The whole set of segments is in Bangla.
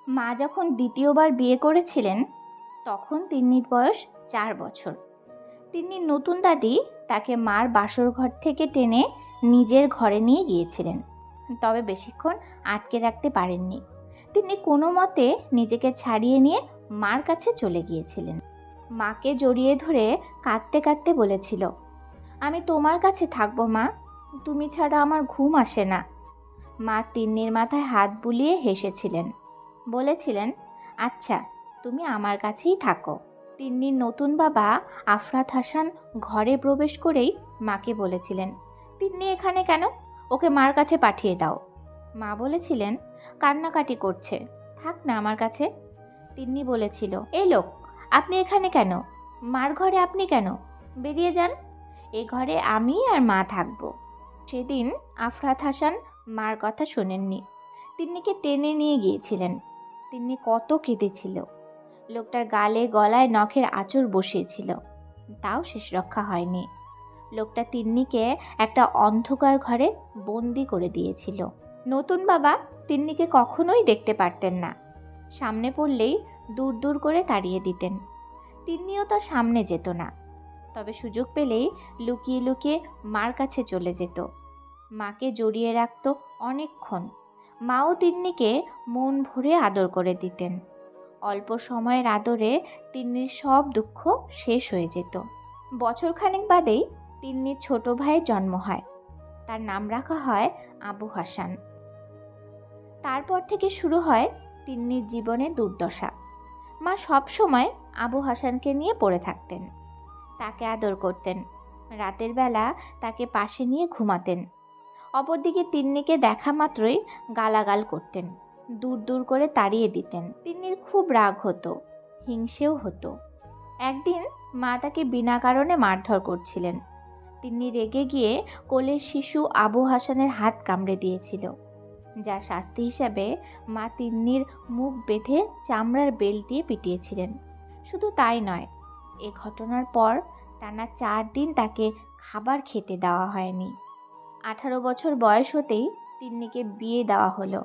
মা যখন দ্বিতীয়বার বিয়ে করেছিলেন তখন তিন্নির বয়স 4 বছর। তিন্নির নতুন দাদি তাকে মার বাসর ঘর থেকে টেনে নিজের ঘরে নিয়ে গিয়েছিলেন, তবে বেশিক্ষণ আটকে রাখতে পারেননি। তিনি কোনো মতে নিজেকে ছাড়িয়ে নিয়ে মার কাছে চলে গিয়েছিলেন। মাকে জড়িয়ে ধরে কাঁদতে কাঁদতে বলেছিল, আমি তোমার কাছে থাকবো মা, তুমি ছাড়া আমার ঘুম আসে না। মা তিন্নির মাথায় হাত বুলিয়ে হেসেছিলেন, বলেছিলেন, আচ্ছা তুমি আমার কাছেই থাকো। তিন্নির নতুন বাবা আফরাত হাসান ঘরে প্রবেশ করেই মাকে বলেছিলেন, তিন্নি এখানে কেন, ওকে মার কাছে পাঠিয়ে দাও। মা বলেছিলেন, কান্নাকাটি করছে, থাক না আমার কাছে। তিন্নি বলেছিল, এই লোক, আপনি এখানে কেন, মার ঘরে আপনি কেন, বেরিয়ে যান, এ ঘরে আমি আর মা থাকবো। সেদিন আফরাত হাসান মার কথা শোনেননি, তিন্নিকে টেনে নিয়ে গিয়েছিলেন। তিন্নি কত কেঁদেছিল। লোকটার গালে গলায় নখের আঁচড় বসিয়েছিল, তাও শেষ রক্ষা হয়নি। লোকটা তিন্নিকে একটা অন্ধকার ঘরে বন্দি করে দিয়েছিল। নতুন বাবা তিন্নিকে কখনোই দেখতে পারতেন না, সামনে পড়লেই দূর দূর করে তাড়িয়ে দিতেন। তিন্নিও তার সামনে যেত না, তবে সুযোগ পেলেই লুকিয়ে লুকিয়ে মার কাছে চলে যেত। মাকে জড়িয়ে রাখত অনেকক্ষণ। মাও তিন্নিকে মন ভরে আদর করে দিতেন। অল্প সময়ের আদরে তিন্নির সব দুঃখ শেষ হয়ে যেত। বছরখানেক বাদেই তিন্নির ছোট ভাইয়ের জন্ম হয়। তার নাম রাখা হয় আবু হাসান। তারপর থেকে শুরু হয় তিন্নির জীবনের দুর্দশা। মা সব সময় আবু হাসানকে নিয়ে পড়ে থাকতেন, তাকে আদর করতেন, রাতের বেলা তাকে পাশে নিয়ে ঘুমাতেন। অপরদিকে তিন্নিকে দেখা মাত্রই গালাগাল করতেন, দূর দূর করে তাড়িয়ে দিতেন। তিন্নির খুব রাগ হতো, হিংসেও হতো। একদিন মা তাকে বিনা কারণে মারধর করছিলেন। তিন্নি রেগে গিয়ে কোলের শিশু আবু হাসানের হাত কামড়ে দিয়েছিল, যার শাস্তি হিসাবে মা তিন্নির মুখ বেঁধে চামড়ার বেল্ট দিয়ে পিটিয়েছিলেন। শুধু তাই নয়, এ ঘটনার পর টানা 4 দিন তাকে খাবার খেতে দেওয়া হয়নি। 18 বছর বয়স হতেই তিন্নিকে বিয়ে দেওয়া হলো।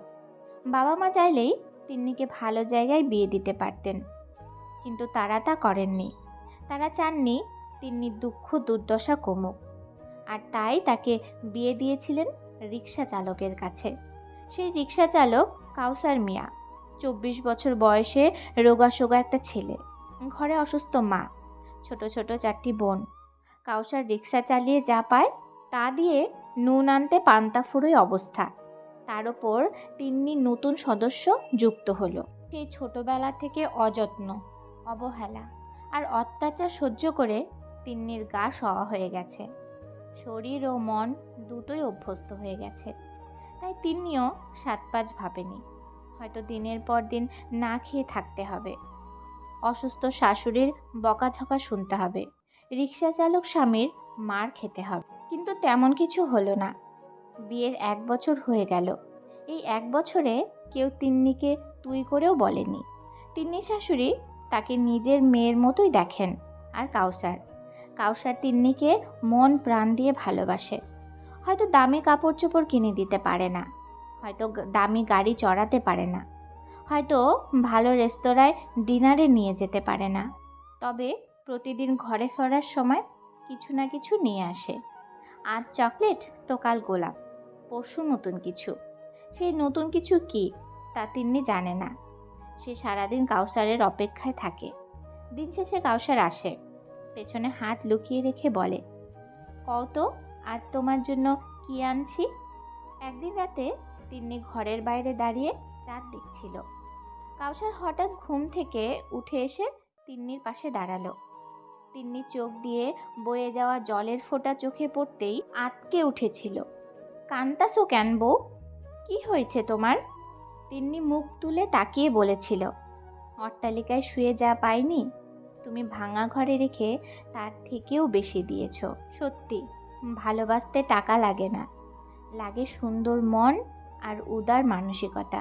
বাবা মা চাইলেই তিন্নিকে ভালো জায়গায় বিয়ে দিতে পারতেন, কিন্তু তারা তা করেননি। তারা চাননি তিন্নির দুঃখ দুর্দশা কমুক, আর তাই তাকে বিয়ে দিয়েছিলেন রিক্সা চালকের কাছে। সেই রিক্সা চালক কাউসার মিয়া, 24 বছর বয়সে রোগাসোগা একটা ছেলে, ঘরে অসুস্থ মা, ছোট ছোট 4টি বোন। কাউসার রিক্সা চালিয়ে যা পায় তা দিয়ে নুন আনতে পান্তা ফুরোয় অবস্থা। তার ওপর তিন্নি নতুন সদস্য যুক্ত হলো। সেই ছোটবেলা থেকে অযত্ন, অবহেলা আর অত্যাচার সহ্য করে তিন্নির গা সওয়া হয়ে গেছে। শরীর ও মন দুটোই অভ্যস্ত হয়ে গেছে। তাই তিন্নিও 7-5 ভাবেনি, হয়তো দিনের পর দিন না খেয়ে থাকতে হবে, অসুস্থ শাশুড়ির বকাঝকা শুনতে হবে, রিক্সা চালক স্বামীর মার খেতে হবে। কিন্তু তেমন কিছু হলো না। বিয়ের 1 বছর হয়ে গেল। এই 1 বছরে কেউ তিন্নিকে তুই করেও বলেনি। তিন্নি শাশুড়ি তাকে নিজের মেয়ের মতোই দেখেন। আর কাউসার তিন্নিকে মন প্রাণ দিয়ে ভালোবাসে। হয়তো দামি কাপড় চোপড় কিনে দিতে পারে না, হয়তো দামি গাড়ি চড়াতে পারে না, হয়তো ভালো রেস্তোরাঁয় ডিনারে নিয়ে যেতে পারে না, তবে প্রতিদিন ঘরে ফেরার সময় কিছু না কিছু নিয়ে আসে। আজ চকলেট তো কাল গোলাপ, পরশু নতুন কিছু। সেই নতুন কিছু কি তা তিন্নি জানে না। সে সারাদিন কাউসারের অপেক্ষায় থাকে। দিন শেষে কাউসার আসে, পেছনে হাত লুকিয়ে রেখে বলে, কও তো আজ তোমার জন্য কি আনছি। একদিন রাতে তিন্নি ঘরের বাইরে দাঁড়িয়ে চাঁদ দেখছিল। কাউসার হঠাৎ ঘুম থেকে উঠে এসে তিন্নির পাশে দাঁড়ালো। তিন্নি চোখ দিয়ে বয়ে যাওয়া জলের ফোঁটা চোখে পড়তেই আঁতকে উঠেছিল। কান্তাসো কেন বউ, কি হয়েছে তোমার? তিন্নি মুখ তুলে তাকিয়ে বলেছিল, অট্টালিকায় শুয়ে যা পাইনি তুমি ভাঙা ঘরে রেখে তার থেকেও বেশি দিয়েছ। সত্যি, ভালোবাসতে টাকা লাগে না, লাগে সুন্দর মন আর উদার মানসিকতা।